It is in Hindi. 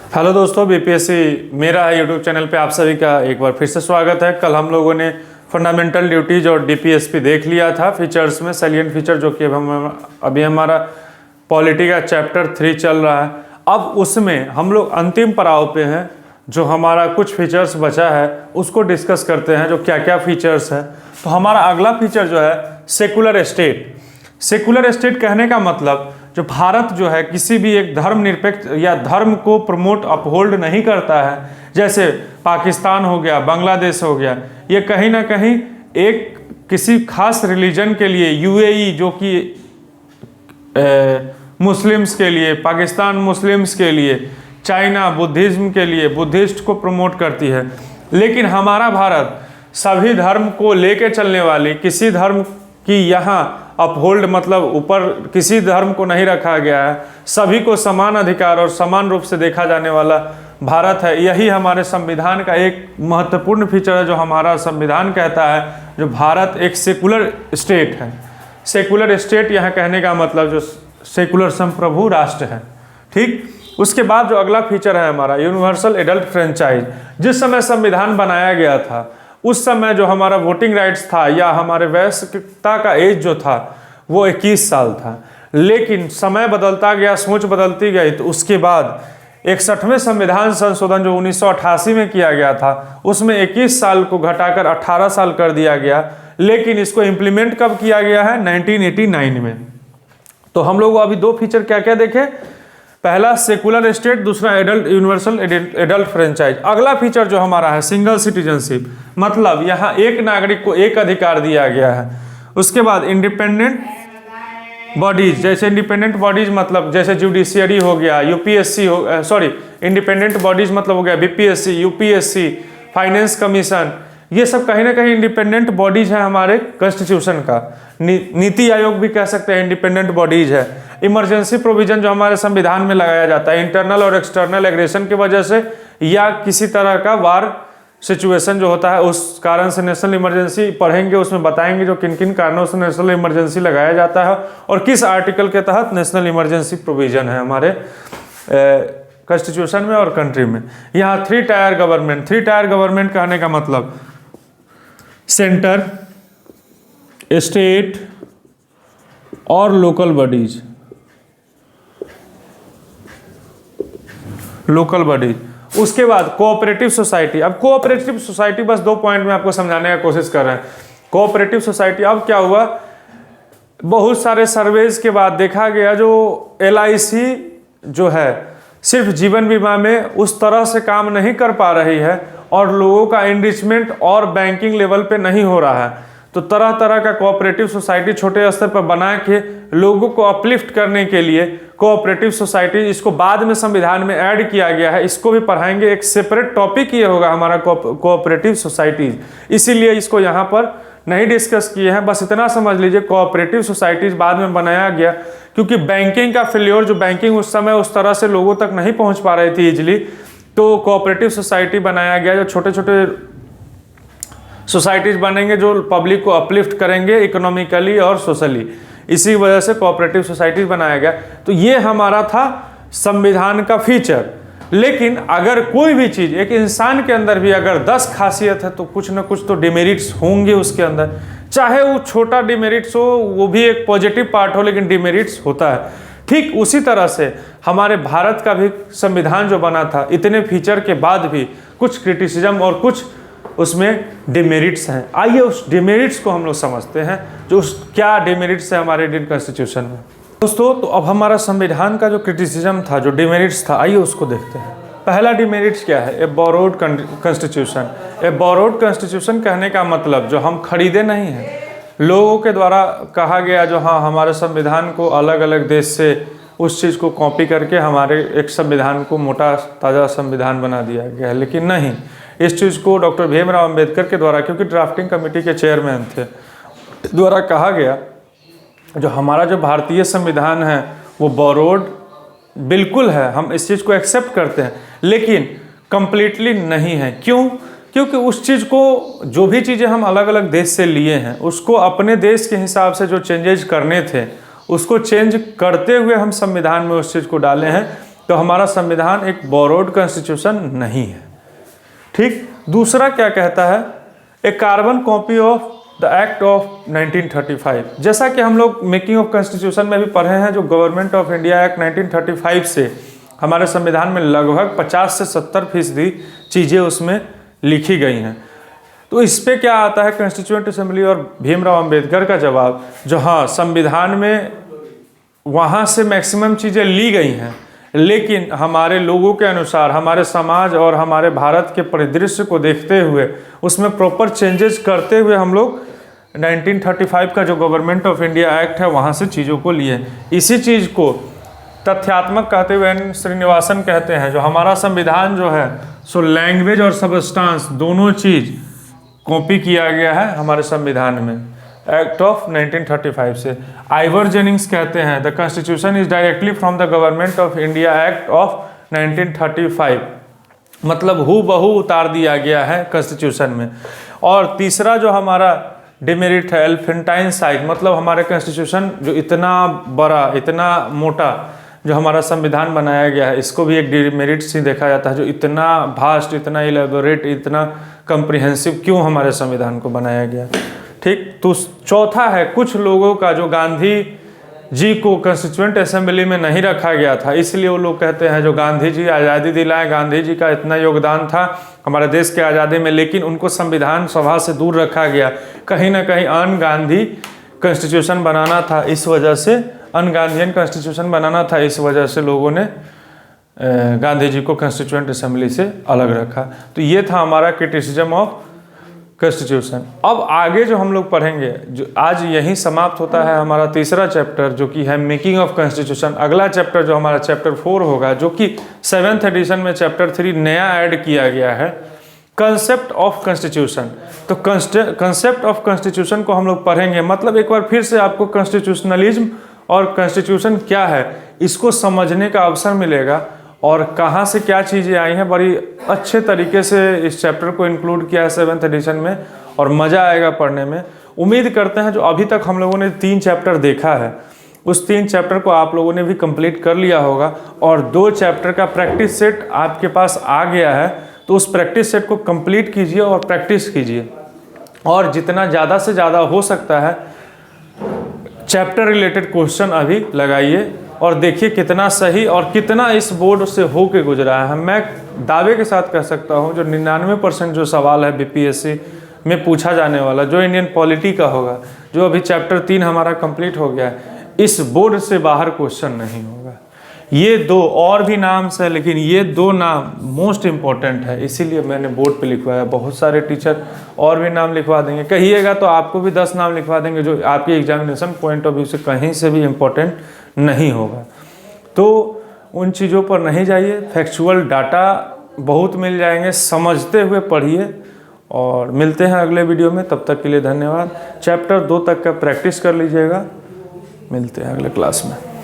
हेलो दोस्तों, बीपीएससी मेरा यूट्यूब चैनल पे आप सभी का एक बार फिर से स्वागत है। कल हम लोगों ने फंडामेंटल ड्यूटीज और डीपीएसपी देख लिया था फीचर्स में, सैलिएंट फीचर, जो कि अभी हमारा पॉलिटी का चैप्टर 3 चल रहा है। अब उसमें हम लोग अंतिम पड़ाव पे हैं, जो हमारा कुछ फीचर्स बचा है उसको डिस्कस करते हैं, जो क्या क्या फीचर्स है। तो हमारा अगला फीचर जो है सेकुलर स्टेट। सेकुलर स्टेट कहने का मतलब जो भारत जो है किसी भी एक धर्मनिरपेक्ष या धर्म को प्रमोट अपहोल्ड नहीं करता है, जैसे पाकिस्तान हो गया, बांग्लादेश हो गया, ये कहीं ना कहीं एक किसी खास रिलीजन के लिए, यूएई जो कि मुस्लिम्स के लिए, पाकिस्तान मुस्लिम्स के लिए, चाइना बुद्धिज्म के लिए, बुद्धिस्ट को प्रमोट करती है। लेकिन हमारा भारत सभी धर्म को लेके चलने वाली, किसी धर्म की यहाँ अपहोल्ड मतलब ऊपर किसी धर्म को नहीं रखा गया है, सभी को समान अधिकार और समान रूप से देखा जाने वाला भारत है। यही हमारे संविधान का एक महत्वपूर्ण फीचर है, जो हमारा संविधान कहता है जो भारत एक सेकुलर स्टेट है। सेकुलर स्टेट यहाँ कहने का मतलब जो सेकुलर संप्रभु राष्ट्र है। ठीक, उसके बाद जो अगला फीचर है हमारा यूनिवर्सल एडल्ट फ्रेंचाइज। जिस समय संविधान बनाया गया था उस समय जो हमारा वोटिंग राइट्स था या हमारे वयस्कता का एज जो था वो 21 साल था। लेकिन समय बदलता गया, सोच बदलती गई, तो उसके बाद 61वें संविधान संशोधन जो 1988 में किया गया था उसमें 21 साल को घटाकर 18 साल कर दिया गया। लेकिन इसको इम्प्लीमेंट कब किया गया है? 1989 में। तो हम लोग अभी दो फीचर क्या क्या देखे, पहला सेकुलर स्टेट, दूसरा एडल्ट यूनिवर्सल एडल्ट फ्रेंचाइज। अगला फीचर जो हमारा है सिंगल सिटीजनशिप, मतलब यहाँ एक नागरिक को एक अधिकार दिया गया है। उसके बाद इंडिपेंडेंट बॉडीज, जैसे इंडिपेंडेंट बॉडीज मतलब जैसे जुडिशियरी हो गया, यूपीएससी हो, इंडिपेंडेंट बॉडीज मतलब हो गया बीपीएससी, यूपीएससी, फाइनेंस कमीशन, ये सब कहीं ना कहीं इंडिपेंडेंट बॉडीज है हमारे कॉन्स्टिट्यूशन का। नीति आयोग भी कह सकते हैं इंडिपेंडेंट बॉडीज है। इमरजेंसी प्रोविजन जो हमारे संविधान में लगाया जाता है इंटरनल और एक्सटर्नल एग्रेशन की वजह से या किसी तरह का वार सिचुएशन जो होता है उस कारण से नेशनल इमरजेंसी पढ़ेंगे, उसमें बताएंगे जो किन किन कारणों से नेशनल इमरजेंसी लगाया जाता है और किस आर्टिकल के तहत नेशनल इमरजेंसी प्रोविजन है हमारे कॉन्स्टिट्यूशन में और कंट्री में। यहाँ 3 टायर गवर्नमेंट। 3 टायर गवर्नमेंट कहने का मतलब सेंटर, स्टेट और लोकल बॉडीज। लोकल बॉडीज, उसके बाद कोऑपरेटिव सोसाइटी। अब कोऑपरेटिव सोसाइटी बस 2 पॉइंट में आपको समझाने का कोशिश कर रहे हैं। कोऑपरेटिव सोसाइटी, अब क्या हुआ, बहुत सारे सर्वेज के बाद देखा गया जो LIC जो है सिर्फ जीवन बीमा में उस तरह से काम नहीं कर पा रही है और लोगों का एनरिचमेंट और बैंकिंग लेवल पे नहीं हो रहा है। तो तरह तरह का कोऑपरेटिव सोसाइटी छोटे स्तर पर बना के लोगों को अपलिफ्ट करने के लिए कोऑपरेटिव सोसाइटी, इसको बाद में संविधान में ऐड किया गया है, इसको भी पढ़ाएंगे। एक सेपरेट टॉपिक ये होगा हमारा कोऑपरेटिव सोसाइटीज, इसीलिए इसको यहाँ पर नहीं डिस्कस किए हैं। बस इतना समझ लीजिए कोऑपरेटिव सोसाइटीज बाद में बनाया गया क्योंकि बैंकिंग का फेल्योर, जो बैंकिंग उस समय उस तरह से लोगों तक नहीं पहुँच पा रही थी इजिली, तो कोऑपरेटिव सोसाइटी बनाया गया। जो छोटे छोटे सोसाइटीज बनेंगे जो पब्लिक को अपलिफ्ट करेंगे इकोनॉमिकली और सोशली, इसी वजह से कोऑपरेटिव सोसाइटीज बनाया गया। तो ये हमारा था संविधान का फीचर। लेकिन अगर कोई भी चीज़, एक इंसान के अंदर भी अगर 10 खासियत है तो कुछ ना कुछ तो डिमेरिट्स होंगे उसके अंदर, चाहे वो छोटा डिमेरिट्स हो, वो भी एक पॉजिटिव पार्ट हो, लेकिन डिमेरिट्स होता है। ठीक उसी तरह से हमारे भारत का भी संविधान जो बना था, इतने फीचर के बाद भी कुछ क्रिटिसिज्म और कुछ उसमें डिमेरिट्स हैं। आइए उस डिमेरिट्स को हम लोग समझते हैं, जो क्या डिमेरिट्स है हमारे इंडियन कॉन्स्टिट्यूशन में। दोस्तों, तो अब हमारा संविधान का जो क्रिटिसिज्म था, जो डिमेरिट्स था, आइए उसको देखते हैं। पहला डिमेरिट्स क्या है? ए बोरोड कॉन्स्टिट्यूशन। ए बोरोड कॉन्स्टिट्यूशन कहने का मतलब जो हम खरीदे नहीं हैं, लोगों के द्वारा कहा गया जो हाँ हमारे संविधान को अलग अलग देश से उस चीज़ को कॉपी करके हमारे एक संविधान को मोटा ताज़ा संविधान बना दिया गया है। लेकिन नहीं, इस चीज़ को डॉक्टर भीमराव अंबेडकर के द्वारा, क्योंकि ड्राफ्टिंग कमेटी के चेयरमैन थे, द्वारा कहा गया जो हमारा जो भारतीय संविधान है वो बोरोड बिल्कुल है, हम इस चीज़ को एक्सेप्ट करते हैं, लेकिन कंप्लीटली नहीं है। क्यों? क्योंकि उस चीज़ को, जो भी चीज़ें हम अलग अलग देश से लिए हैं, उसको अपने देश के हिसाब से जो चेंजेज करने थे उसको चेंज करते हुए हम संविधान में उस चीज़ को डाले हैं। तो हमारा संविधान एक बोरोड कॉन्स्टिट्यूशन नहीं है। ठीक, दूसरा क्या कहता है, a carbon copy of the act of 1935। जैसा कि हम लोग मेकिंग ऑफ कॉन्स्टिट्यूशन में भी पढ़े हैं, जो गवर्नमेंट ऑफ इंडिया एक्ट 1935 से हमारे संविधान में लगभग 50 से 70% चीज़ें उसमें लिखी गई हैं। तो इस पे क्या आता है कॉन्स्टिट्यूएंट असेंबली और भीमराव अंबेडकर का जवाब, जो हाँ संविधान में वहाँ से मैक्सिमम चीज़ें ली गई हैं, लेकिन हमारे लोगों के अनुसार, हमारे समाज और हमारे भारत के परिदृश्य को देखते हुए उसमें प्रॉपर चेंजेस करते हुए हम लोग 1935 का जो गवर्नमेंट ऑफ इंडिया एक्ट है वहाँ से चीज़ों को लिए। इसी चीज़ को तथ्यात्मक कहते हुए एन श्रीनिवासन कहते हैं, जो हमारा संविधान जो है सो लैंग्वेज और सबस्टांस दोनों चीज़ कॉपी किया गया है हमारे संविधान में एक्ट ऑफ 1935 से। आइवर जेनिंग्स कहते हैं the constitution is directly from the government of India act of 1935, मतलब हू बहू उतार दिया गया है कॉन्स्टिट्यूशन में। और तीसरा जो हमारा डिमेरिट है एलिफेंटाइन साइज, मतलब हमारे कॉन्स्टिट्यूशन जो इतना बड़ा, इतना मोटा जो हमारा संविधान बनाया गया है, इसको भी एक डिमेरिट से देखा जाता है, जो इतना भास्ट, इतना इलेबोरेट, इतना कम्प्रिहेंसिव क्यों हमारे संविधान को बनाया गया। ठीक, तो चौथा है कुछ लोगों का जो गांधी जी को कॉन्स्टिट्यूएंट असेंबली में नहीं रखा गया था, इसलिए वो लोग कहते हैं जो गांधी जी आज़ादी दिलाए, गांधी जी का इतना योगदान था हमारे देश के आज़ादी में, लेकिन उनको संविधान सभा से दूर रखा गया। कहीं ना कहीं अन गांधी कॉन्स्टिट्यूशन बनाना था, इस वजह से अन गांधीयन कॉन्स्टिट्यूशन बनाना था, इस वजह से लोगों ने गांधी जी को कॉन्स्टिट्यूएंट असेंबली से अलग रखा। तो ये था हमारा क्रिटिसिज्म ऑफ कॉन्स्टिट्यूशन। अब आगे जो हम लोग पढ़ेंगे, जो आज यहीं समाप्त होता है हमारा तीसरा चैप्टर, जो कि है मेकिंग ऑफ कॉन्स्टिट्यूशन। अगला चैप्टर जो हमारा चैप्टर 4 होगा, जो कि 7th एडिशन में चैप्टर 3 नया ऐड किया गया है, कंसेप्ट ऑफ कॉन्स्टिट्यूशन। तो कंसेप्ट ऑफ कॉन्स्टिट्यूशन को हम लोग पढ़ेंगे, मतलब एक बार फिर से आपको कॉन्स्टिट्यूशनलिज्म और कॉन्स्टिट्यूशन क्या है इसको समझने का अवसर मिलेगा, और कहाँ से क्या चीज़ें आई हैं बड़ी अच्छे तरीके से इस चैप्टर को इंक्लूड किया है 7th एडिशन में, और मज़ा आएगा पढ़ने में। उम्मीद करते हैं जो अभी तक हम लोगों ने 3 चैप्टर देखा है, उस 3 चैप्टर को आप लोगों ने भी कंप्लीट कर लिया होगा, और 2 चैप्टर का प्रैक्टिस सेट आपके पास आ गया है। तो उस प्रैक्टिस सेट को कंप्लीट कीजिए और प्रैक्टिस कीजिए, और जितना ज़्यादा से ज़्यादा हो सकता है चैप्टर रिलेटेड क्वेश्चन अभी लगाइए, और देखिए कितना सही और कितना इस बोर्ड से हो के गुजरा है। मैं दावे के साथ कह सकता हूँ जो 99% जो सवाल है बीपीएससी में पूछा जाने वाला, जो इंडियन पॉलिटी का होगा, जो अभी चैप्टर 3 हमारा कंप्लीट हो गया है, इस बोर्ड से बाहर क्वेश्चन नहीं होगा। ये 2 और भी नाम है, लेकिन ये 2 नाम मोस्ट इम्पॉर्टेंट है, इसीलिए मैंने बोर्ड पे लिखवाया। बहुत सारे टीचर और भी नाम लिखवा देंगे, कहिएगा तो आपको भी 10 नाम लिखवा देंगे, जो आपकी एग्जामिनेशन पॉइंट ऑफ व्यू से कहीं से भी इम्पोर्टेंट नहीं होगा। तो उन चीज़ों पर नहीं जाइए, फैक्चुअल डाटा बहुत मिल जाएंगे, समझते हुए पढ़िए, और मिलते हैं अगले वीडियो में। तब तक के लिए धन्यवाद। चैप्टर 2 तक का प्रैक्टिस कर लीजिएगा, मिलते हैं अगले क्लास में।